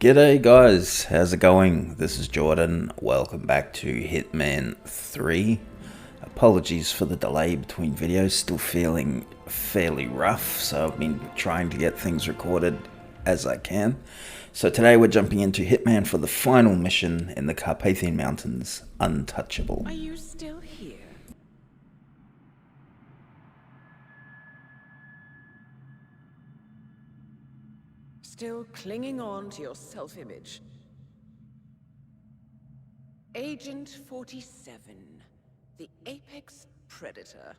G'day guys, how's it going? This is Jordan. Welcome back to Hitman 3. Apologies for the delay between videos, still feeling fairly rough, so I've been trying to get things recorded as I can. So today we're jumping into Hitman for the final mission in the Carpathian Mountains, Untouchable. Are you still here? Still clinging on to your self-image. Agent 47, the apex predator.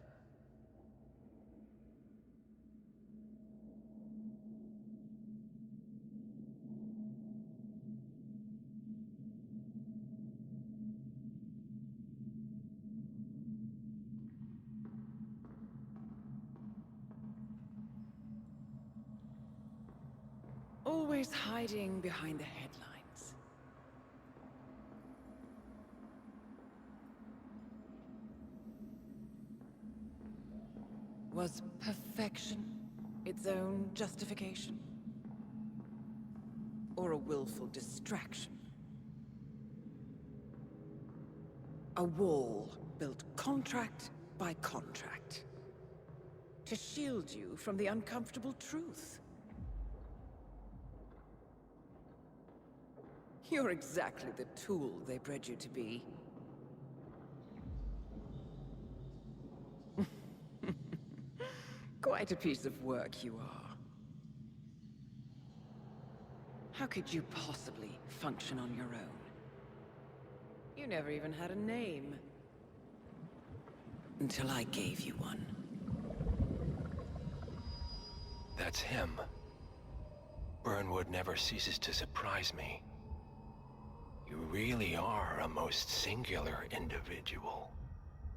Always hiding behind the headlines. Was perfection its own justification? Or a willful distraction? A wall built contract by contract to shield you from the uncomfortable truth. You're exactly the tool they bred you to be. Quite a piece of work you are. How could you possibly function on your own? You never even had a name. Until I gave you one. That's him. Burnwood never ceases to surprise me. You really are a most singular individual.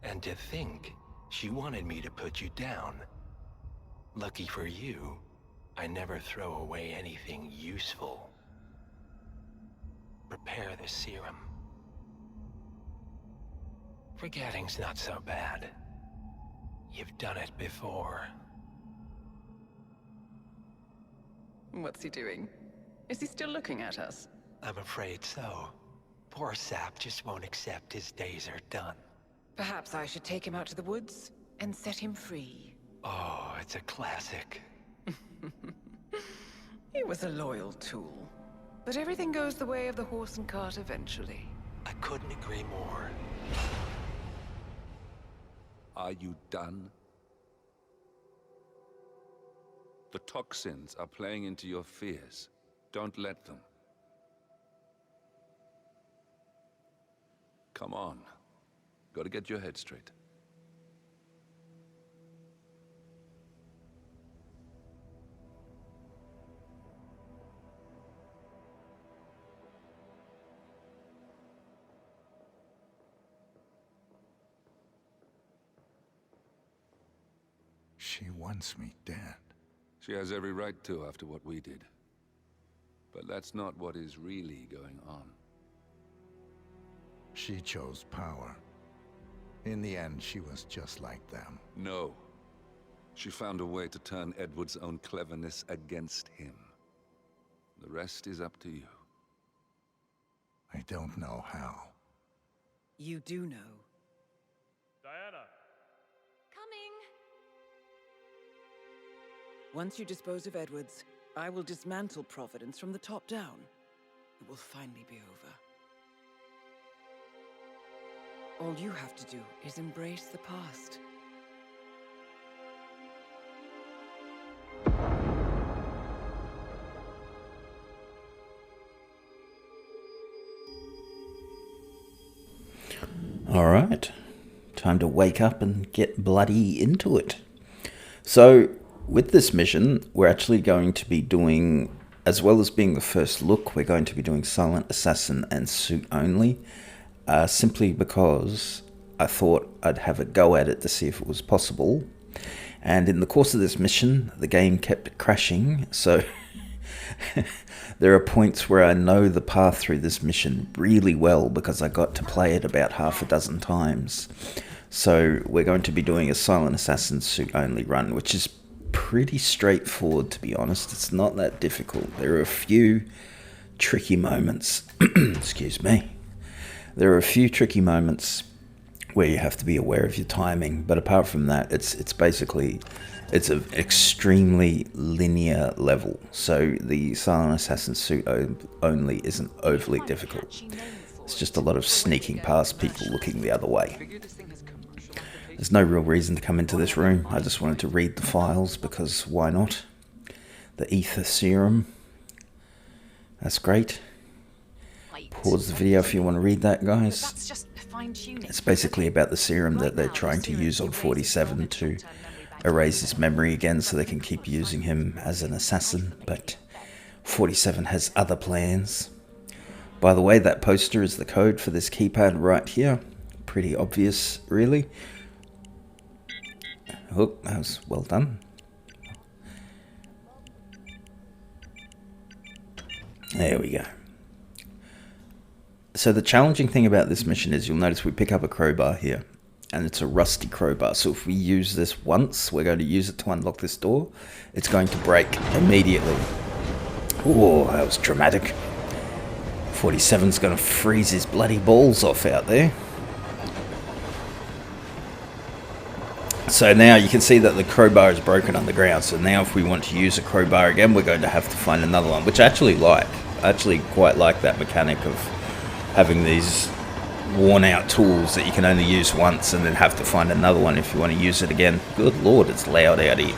And to think, she wanted me to put you down. Lucky for you, I never throw away anything useful. Prepare the serum. Forgetting's not so bad. You've done it before. What's he doing? Is he still looking at us? I'm afraid so. Poor sap just won't accept his days are done. Perhaps I should take him out to the woods and set him free. Oh, it's a classic. He was a loyal tool. But everything goes the way of the horse and cart eventually. I couldn't agree more. Are you done? The toxins are playing into your fears. Don't let them. Come on. Gotta get your head straight. She wants me dead. She has every right to after what we did. But that's not what is really going on. She chose power. In the end, she was just like them. No. She found a way to turn Edward's own cleverness against him. The rest is up to you. I don't know how. You do know. Diana! Coming! Once you dispose of Edwards, I will dismantle Providence from the top down. It will finally be over. All you have to do is embrace the past. Alright, time to wake up and get bloody into it. So, with this mission, we're actually going to be doing, as well as being the first look, we're going to be doing Silent Assassin and Suit only. Simply because I thought I'd have a go at it to see if it was possible. And in the course of this mission, the game kept crashing, so there are points where I know the path through this mission really well because I got to play it about half a dozen times. So we're going to be doing a Silent Assassin Suit only run, which is pretty straightforward, to be honest. It's not that difficult. There are a few tricky moments. Excuse me. There are a few tricky moments where you have to be aware of your timing, but apart from that, it's basically an extremely linear level. So the Silent Assassin suit only isn't overly difficult. It's just a lot of sneaking past people looking the other way. There's no real reason to come into this room. I just wanted to read the files because why not? The ether serum. That's great. Pause the video if you want to read that, guys. It's basically about the serum that they're trying to use on 47 to erase his memory again so they can keep using him as an assassin, but 47 has other plans. By the way, that poster is the code for this keypad right here. Pretty obvious, really. Oh, that was well done. There we go. So the challenging thing about this mission is you'll notice we pick up a crowbar here, and it's a rusty crowbar. So if we use this once, we're going to use it to unlock this door. It's going to break immediately. Oh, that was dramatic. 47's going to freeze his bloody balls off out there. So now you can see that the crowbar is broken underground. So now if we want to use a crowbar again, we're going to have to find another one, which I actually like. I actually quite like that mechanic of having these worn out tools that you can only use once and then have to find another one if you want to use it again. Good lord, it's loud out here.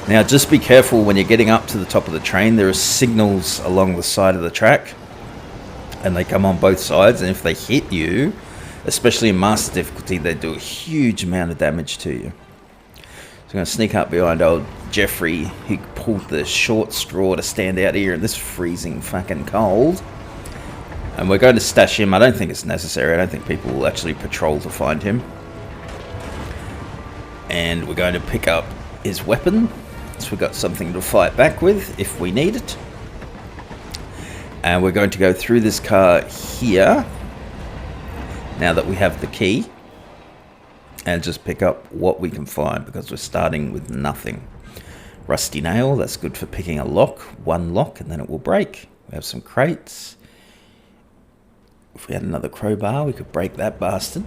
Now just be careful when you're getting up to the top of the train. There are signals along the side of the track and they come on both sides, and if they hit you, especially in master difficulty, they do a huge amount of damage to you. So I'm going to sneak up behind old Jeffrey, who pulled the short straw to stand out here in this freezing fucking cold. And we're going to stash him. I don't think it's necessary. I don't think people will actually patrol to find him. And we're going to pick up his weapon, so we've got something to fight back with if we need it. And we're going to go through this car here, now that we have the key, and just pick up what we can find, because we're starting with nothing. Rusty nail, that's good for picking a lock, one lock, and then it will break. We have some crates. If we had another crowbar, we could break that bastard.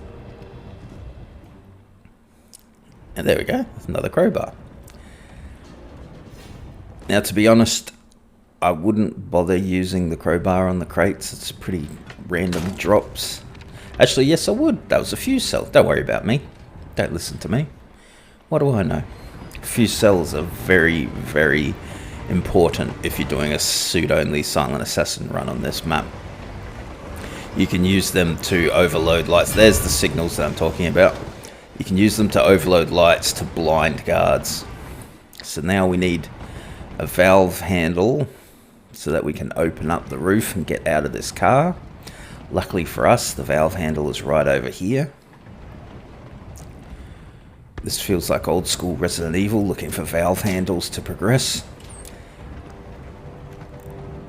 And there we go, another crowbar. Now, to be honest, I wouldn't bother using the crowbar on the crates. It's pretty random drops. Actually, yes, I would. That was a fuse cell. Don't worry about me. Don't listen to me. What do I know? Fuse cells are very, very important if you're doing a suit-only Silent Assassin run on this map. You can use them to overload lights. There's the signals that I'm talking about. You can use them to overload lights to blind guards. So now we need a valve handle so that we can open up the roof and get out of this car. Luckily for us, the valve handle is right over here. This feels like old school Resident Evil, looking for valve handles to progress.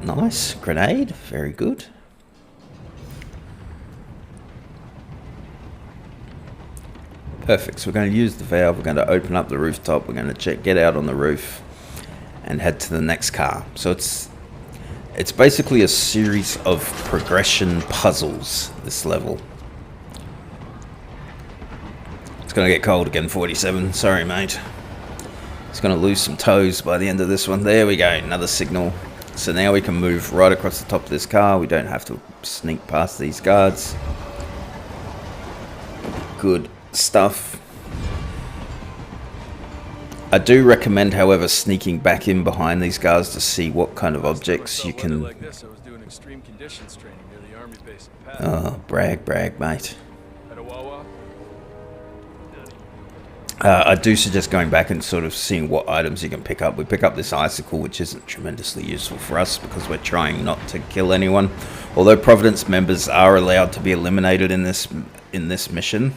Nice. Grenade. Very good. Perfect. So we're going to use the valve. We're going to open up the rooftop. We're going to get out on the roof and head to the next car. So it's basically a series of progression puzzles, this level. It's going to get cold again, 47. Sorry, mate. It's going to lose some toes by the end of this one. There we go. Another signal. So now we can move right across the top of this car. We don't have to sneak past these guards. Good stuff. I do recommend, however, sneaking back in behind these guys to see what kind of objects you can... Oh, brag, mate. I do suggest going back and sort of seeing what items you can pick up. We pick up this icicle, which isn't tremendously useful for us because we're trying not to kill anyone. Although Providence members are allowed to be eliminated in this mission,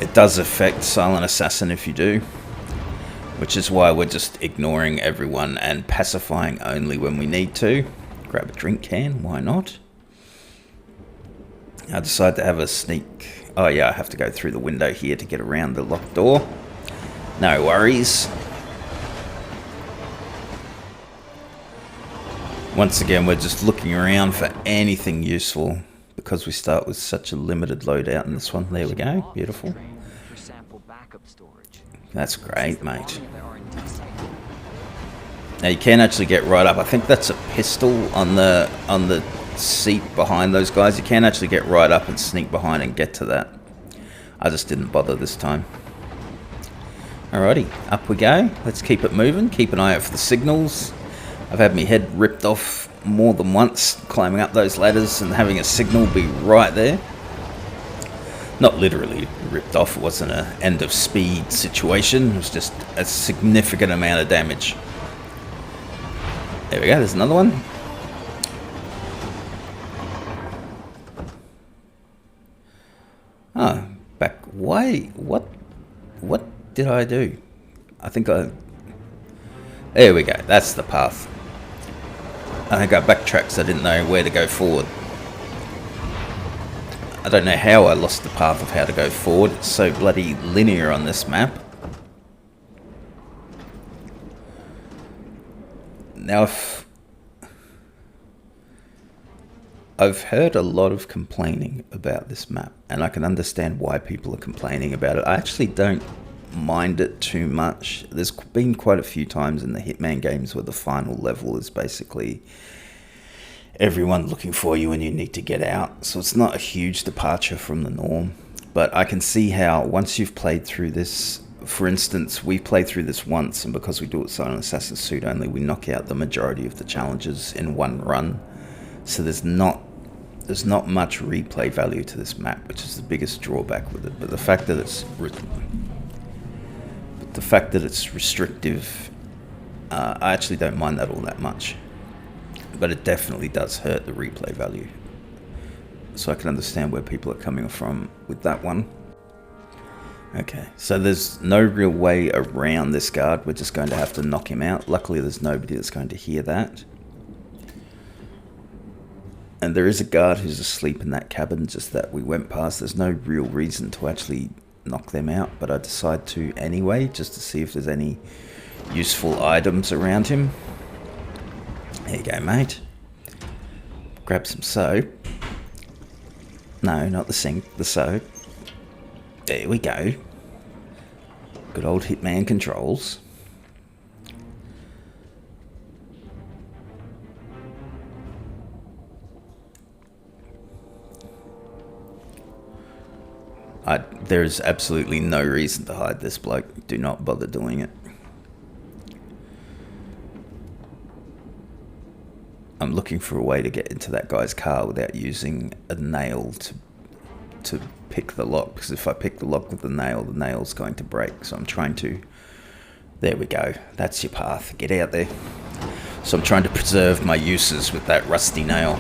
it does affect Silent Assassin if you do, which is why we're just ignoring everyone and pacifying only when we need to. Grab a drink can, why not? I decide to have a sneak... Oh yeah, I have to go through the window here to get around the locked door. No worries. Once again, we're just looking around for anything useful because we start with such a limited loadout in this one. There we go. Beautiful. That's great, mate. Now you can actually get right up. I think that's a pistol on the seat behind those guys. You can actually get right up and sneak behind and get to that. I just didn't bother this time. Alrighty, up we go. Let's keep it moving. Keep an eye out for the signals. I've had my head ripped off more than once climbing up those ladders and having a signal be right there. Not literally ripped off. It wasn't an end of speed situation. It was just a significant amount of damage. There we go. There's another one. Oh, back way. What did I do? I think there we go. That's the path. I think I backtracked so I didn't know where to go forward. I don't know how I lost the path of how to go forward. It's so bloody linear on this map. Now, I've heard a lot of complaining about this map, and I can understand why people are complaining about it. I actually don't mind it too much. There's been quite a few times in the Hitman games where the final level is basically everyone looking for you and you need to get out. So it's not a huge departure from the norm. But I can see how once you've played through this, for instance, we played through this once, and because we do it so on Assassin's Suit only, we knock out the majority of the challenges in one run. So there's not much replay value to this map, which is the biggest drawback with it. But the fact that it's restrictive, I actually don't mind that all that much. But it definitely does hurt the replay value. So I can understand where people are coming from with that one. Okay, so there's no real way around this guard. We're just going to have to knock him out. Luckily, there's nobody that's going to hear that. And there is a guard who's asleep in that cabin just that we went past. There's no real reason to actually knock them out, but I decide to anyway, just to see if there's any useful items around him. There you go, mate. Grab some soap. No, not the sink, the soap. There we go. Good old Hitman controls. There's absolutely no reason to hide this bloke. Do not bother doing it. I'm looking for a way to get into that guy's car without using a nail to pick the lock, because if I pick the lock with the nail's going to break. So I'm trying to... There we go. That's your path. Get out there. So I'm trying to preserve my uses with that rusty nail.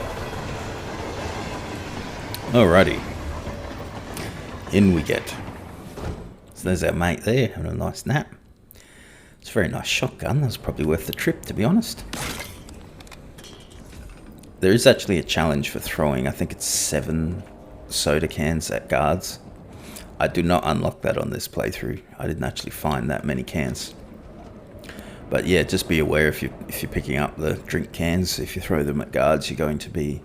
Alrighty. In we get. So there's our mate there having a nice nap. It's a very nice shotgun. That's probably worth the trip, to be honest. There is actually a challenge for throwing, I think it's 7 soda cans at guards. I do not unlock that on this playthrough. I didn't actually find that many cans. But yeah, just be aware if you're picking up the drink cans, if you throw them at guards, you're going to be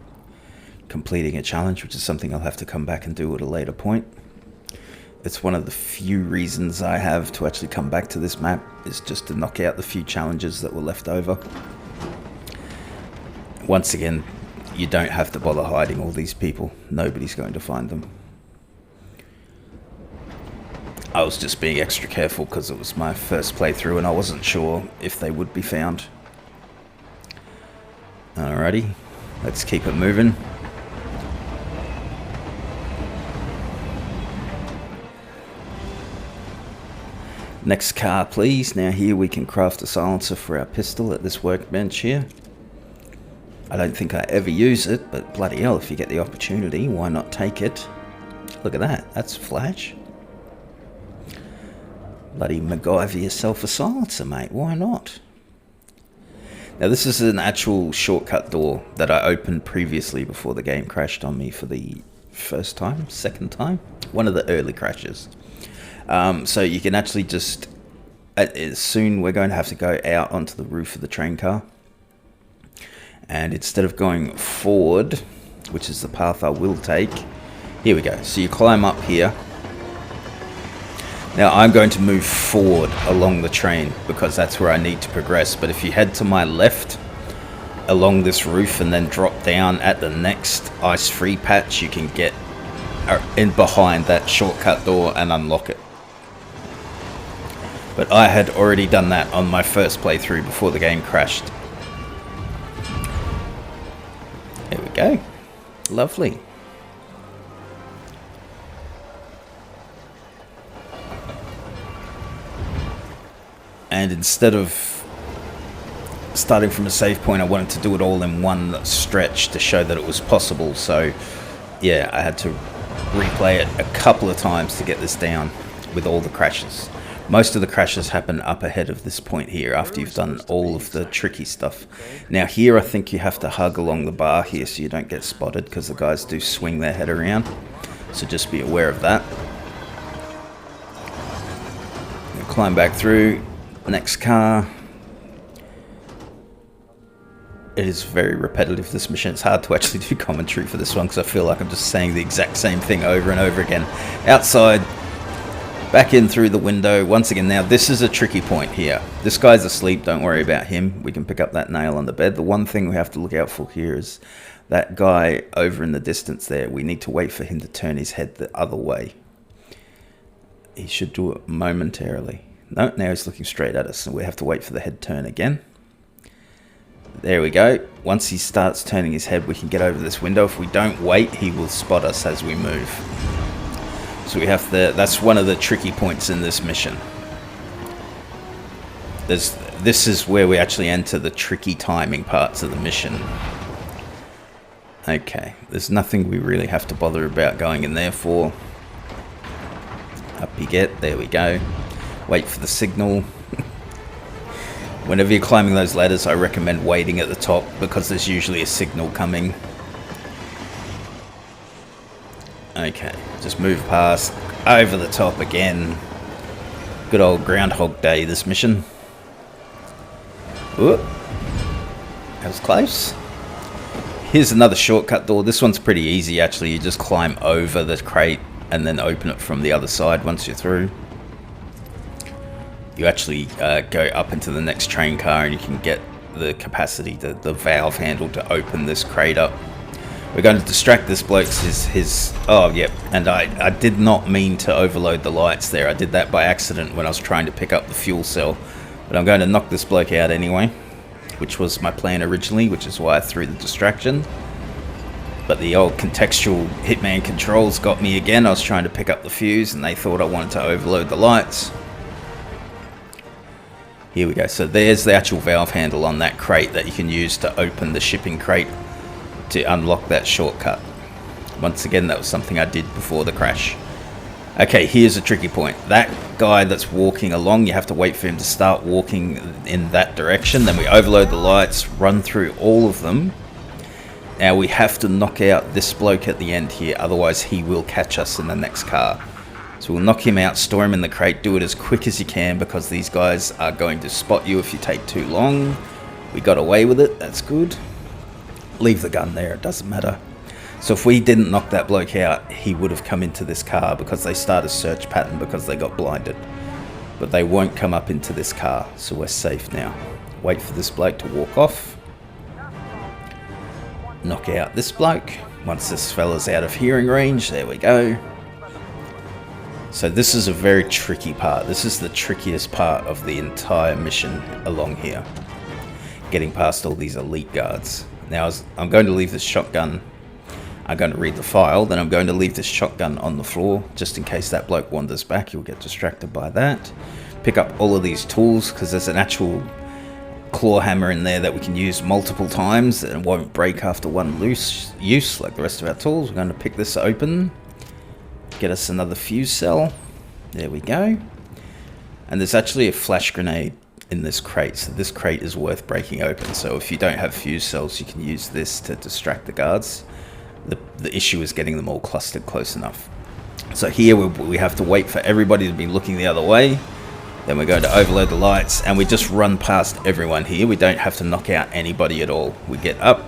completing a challenge, which is something I'll have to come back and do at a later point. It's one of the few reasons I have to actually come back to this map, is just to knock out the few challenges that were left over. Once again, you don't have to bother hiding all these people. Nobody's going to find them. I was just being extra careful because it was my first playthrough and I wasn't sure if they would be found. Alrighty, let's keep it moving. Next car, please. Now here we can craft a silencer for our pistol at this workbench here. I don't think I ever use it, but bloody hell, if you get the opportunity, why not take it? Look at that, that's flash. Bloody MacGyver yourself a silencer, mate, why not? Now this is an actual shortcut door that I opened previously before the game crashed on me for the first time, second time? One of the early crashes. So you can actually just, soon we're going to have to go out onto the roof of the train car. And instead of going forward, which is the path I will take, here we go. So you climb up here. Now I'm going to move forward along the train because that's where I need to progress. But if you head to my left along this roof and then drop down at the next ice-free patch, you can get in behind that shortcut door and unlock it. But I had already done that on my first playthrough before the game crashed. There we go. Lovely. And instead of starting from a save point, I wanted to do it all in one stretch to show that it was possible. So yeah, I had to replay it a couple of times to get this down with all the crashes. Most of the crashes happen up ahead of this point here after you've done all of the tricky stuff. Now here I think you have to hug along the bar here so you don't get spotted, because the guys do swing their head around. So just be aware of that. Climb back through. Next car. It is very repetitive, this mission. It's hard to actually do commentary for this one because I feel like I'm just saying the exact same thing over and over again. Outside, back in through the window. Once again, now this is a tricky point here. This guy's asleep, don't worry about him. We can pick up that nail on the bed. The one thing we have to look out for here is that guy over in the distance there. We need to wait for him to turn his head the other way. He should do it momentarily. No, now he's looking straight at us, and we have to wait for the head turn again. There we go. Once he starts turning his head, we can get over this window. If we don't wait, he will spot us as we move. So we have to, that's one of the tricky points in this mission. This is where we actually enter the tricky timing parts of the mission. Okay, there's nothing we really have to bother about going in there for. Up you get, there we go. Wait for the signal. Whenever you're climbing those ladders, I recommend waiting at the top because there's usually a signal coming. Okay, just move past, over the top again. Good old Groundhog Day, this mission. Whoop. That was close. Here's another shortcut door. This one's pretty easy, actually. You just climb over the crate and then open it from the other side once you're through. You actually go up into the next train car and you can get the capacity, the valve handle to open this crate up. We're going to distract this bloke's oh yep, and I did not mean to overload the lights there. I did that by accident when I was trying to pick up the fuel cell. But I'm going to knock this bloke out anyway, which was my plan originally, which is why I threw the distraction. But the old contextual Hitman controls got me again. I was trying to pick up the fuse and they thought I wanted to overload the lights. Here we go. So there's the actual valve handle on that crate that you can use to open the shipping crate to unlock that shortcut. Once again, that was something I did before the crash. Okay, here's a tricky point. That guy that's walking along, you have to wait for him to start walking in that direction. Then we overload the lights, run through all of them. Now we have to knock out this bloke at the end here, otherwise he will catch us in the next car. So we'll knock him out, store him in the crate, do it as quick as you can because these guys are going to spot you if you take too long. We got away with it, that's good. Leave the gun there, it doesn't matter. So if we didn't knock that bloke out, he would have come into this car because they start a search pattern because they got blinded. But they won't come up into this car, so we're safe now. Wait for this bloke to walk off. Knock out this bloke. Once this fella's out of hearing range, there we go. So this is a very tricky part. This is the trickiest part of the entire mission along here. Getting past all these elite guards. Now I'm going to leave this shotgun. I'm going to read the file, then I'm going to leave this shotgun on the floor just in case that bloke wanders back. You'll get distracted by that. Pick up all of these tools because there's an actual claw hammer in there that we can use multiple times and it won't break after one use like the rest of our tools. We're going to pick this open. Get us another fuse cell. There we go. And there's actually a flash grenade in this crate, so this crate is worth breaking open. So if you don't have fuse cells, you can use this to distract the guards. The issue is getting them all clustered close enough. So here we have to wait for everybody to be looking the other way. Then we're going to overload the lights, and we just run past everyone here. We don't have to knock out anybody at all. We get up,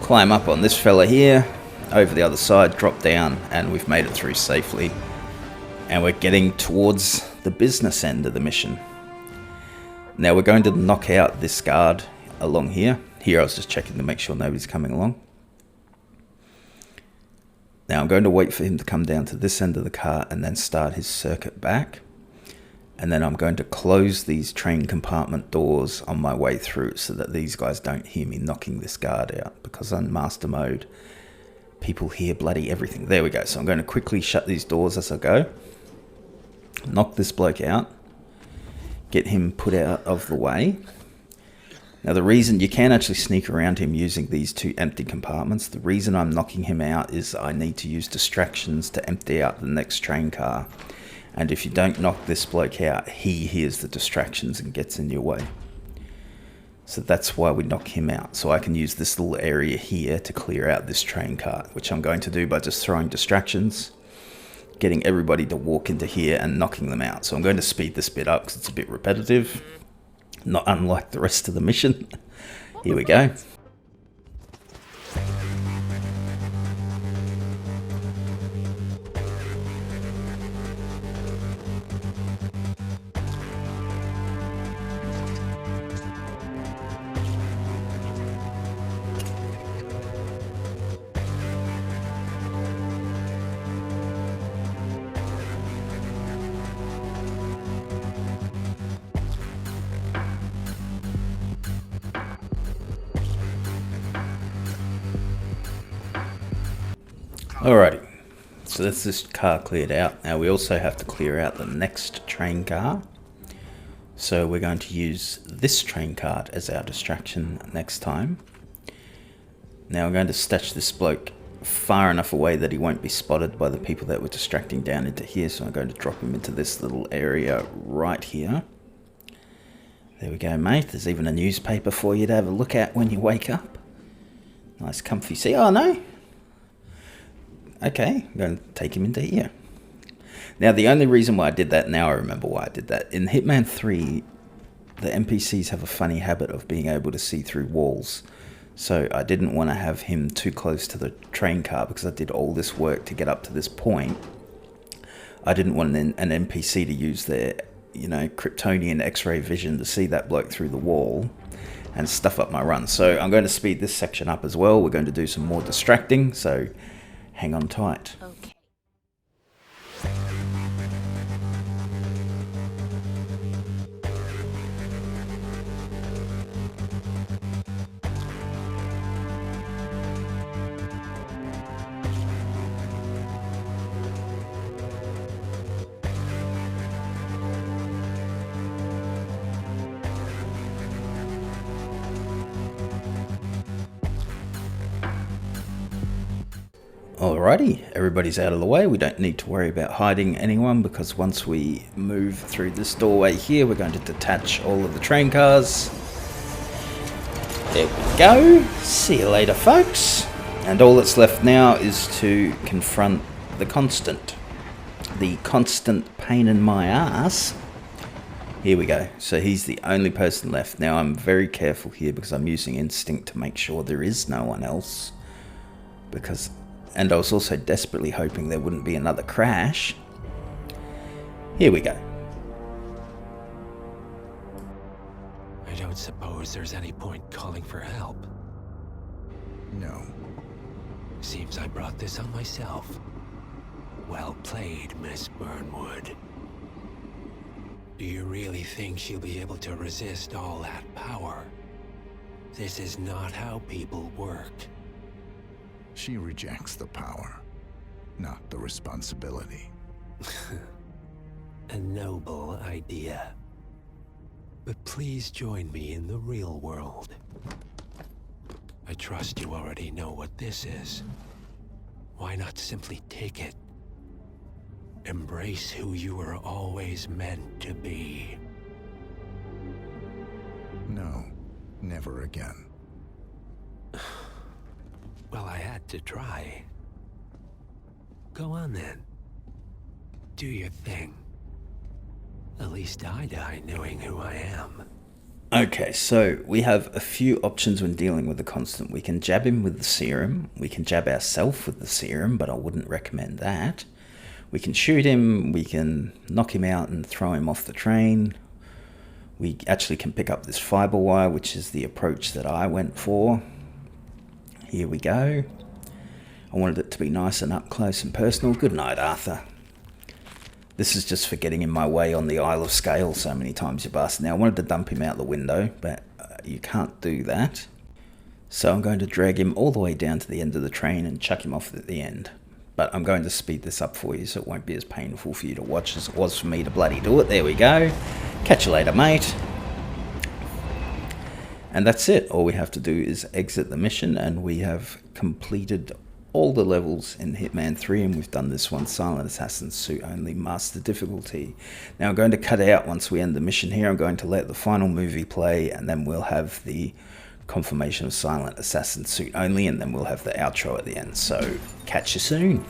climb up on this fella here, over the other side, drop down, and we've made it through safely. And we're getting towards the business end of the mission. Now we're going to knock out this guard along here. Here I was just checking to make sure nobody's coming along. Now I'm going to wait for him to come down to this end of the car and then start his circuit back. And then I'm going to close these train compartment doors on my way through so that these guys don't hear me knocking this guard out. Because on master mode, people hear bloody everything. There we go. So I'm going to quickly shut these doors as I go. Knock this bloke out. Get him put out of the way. Now the reason you can actually sneak around him using these two empty compartments, the reason I'm knocking him out is I need to use distractions to empty out the next train car. And if you don't knock this bloke out, he hears the distractions and gets in your way. So that's why we knock him out. So I can use this little area here to clear out this train car, which I'm going to do by just throwing distractions, getting everybody to walk into here and knocking them out. So I'm going to speed this bit up because it's a bit repetitive. Not unlike the rest of the mission. Here we go. Alrighty, so that's this car cleared out. Now we also have to clear out the next train car. So we're going to use this train card as our distraction next time. Now I'm going to station this bloke far enough away that he won't be spotted by the people that we're distracting down into here. So I'm going to drop him into this little area right here. There we go, mate. There's even a newspaper for you to have a look at when you wake up. Nice comfy seat. Oh no. Okay, I'm going to take him into here. Now, the only reason why I did that, now I remember why I did that. In Hitman 3, the NPCs have a funny habit of being able to see through walls. So I didn't want to have him too close to the train car because I did all this work to get up to this point. I didn't want an NPC to use their, Kryptonian X-ray vision to see that bloke through the wall and stuff up my run. So I'm going to speed this section up as well. We're going to do some more distracting, so hang on tight. Okay. Alrighty, everybody's out of the way. We don't need to worry about hiding anyone because once we move through this doorway here, we're going to detach all of the train cars. There we go. See you later, folks. And all that's left now is to confront the constant. The constant pain in my ass. Here we go. So he's the only person left. Now I'm very careful here because I'm using instinct to make sure there is no one else. And I was also desperately hoping there wouldn't be another crash. Here we go. I don't suppose there's any point calling for help. No. Seems I brought this on myself. Well played, Miss Burnwood. Do you really think she'll be able to resist all that power? This is not how people work. She rejects the power, not the responsibility. A noble idea. But please join me in the real world. I trust you already know what this is. Why not simply take it? Embrace who you were always meant to be. No, never again. Well, I had to try. Go on then. Do your thing. At least I die knowing who I am. Okay, so we have a few options when dealing with the Constant. We can jab him with the serum. We can jab ourselves with the serum, but I wouldn't recommend that. We can shoot him. We can knock him out and throw him off the train. We actually can pick up this fiber wire, which is the approach that I went for. Here we go. I wanted it to be nice and up close and personal. Good night, Arthur. This is just for getting in my way on the Isle of Scale so many times, you bastard. Now, I wanted to dump him out the window, but you can't do that. So I'm going to drag him all the way down to the end of the train and chuck him off at the end. But I'm going to speed this up for you so it won't be as painful for you to watch as it was for me to bloody do it. There we go. Catch you later, mate. And that's it. All we have to do is exit the mission, and we have completed all the levels in Hitman 3, and we've done this one, Silent Assassin Suit Only, Master Difficulty. Now I'm going to cut out once we end the mission here. I'm going to let the final movie play, and then we'll have the confirmation of Silent Assassin Suit Only, and then we'll have the outro at the end. So catch you soon.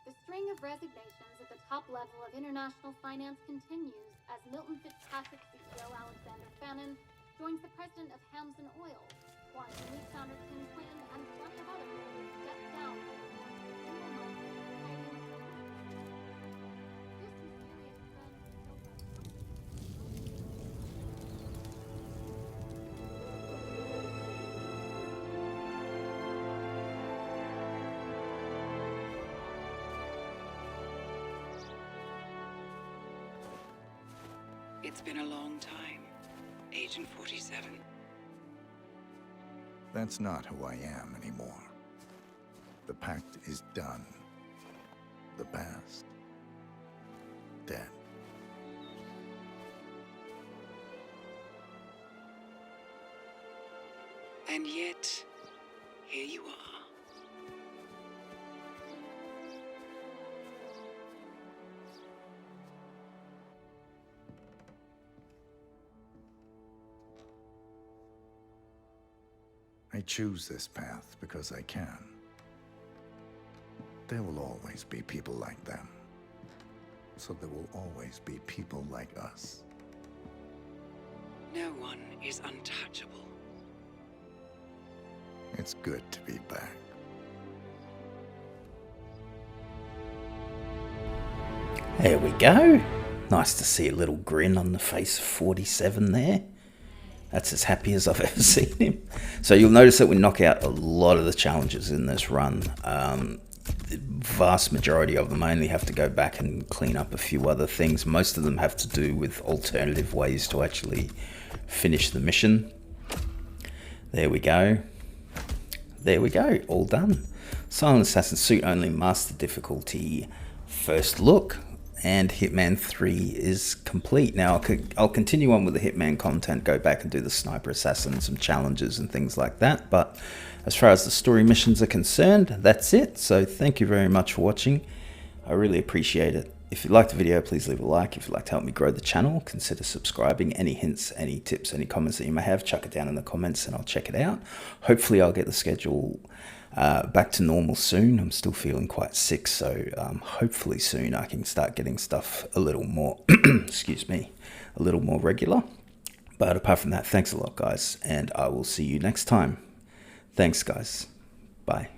The string of resignations at the top level of international finance continues as Milton Fitzpatrick CEO Alexander Fannin joins the president of Hamson Oil, Quantum Leap founder Tim Quinn, and plenty of other people step down from the board of single month Canadian This mysterious trend It's been a long time, Agent 47. That's not who I am anymore. The pact is done. The past, dead. And yet, here you are. I choose this path because I can. There will always be people like them. So there will always be people like us. No one is untouchable. It's good to be back. There we go. Nice to see a little grin on the face of 47 there. That's as happy as I've ever seen him. So you'll notice that we knock out a lot of the challenges in this run. The vast majority of them, I only have to go back and clean up a few other things. Most of them have to do with alternative ways to actually finish the mission. There we go. There we go. All done. Silent Assassin Suit Only, Master Difficulty, first look. And Hitman 3 is complete. Now, I'll continue on with the Hitman content, go back and do the Sniper Assassin, some challenges and things like that. But as far as the story missions are concerned, that's it. So thank you very much for watching. I really appreciate it. If you liked the video, please leave a like. If you'd like to help me grow the channel, consider subscribing. Any hints, any tips, any comments that you may have, chuck it down in the comments and I'll check it out. Hopefully I'll get the schedule back to normal soon. I'm still feeling quite sick, so hopefully soon I can start getting stuff a little more, excuse me, a little more regular. But apart from that, thanks a lot, guys, and I will see you next time. Thanks, guys. Bye.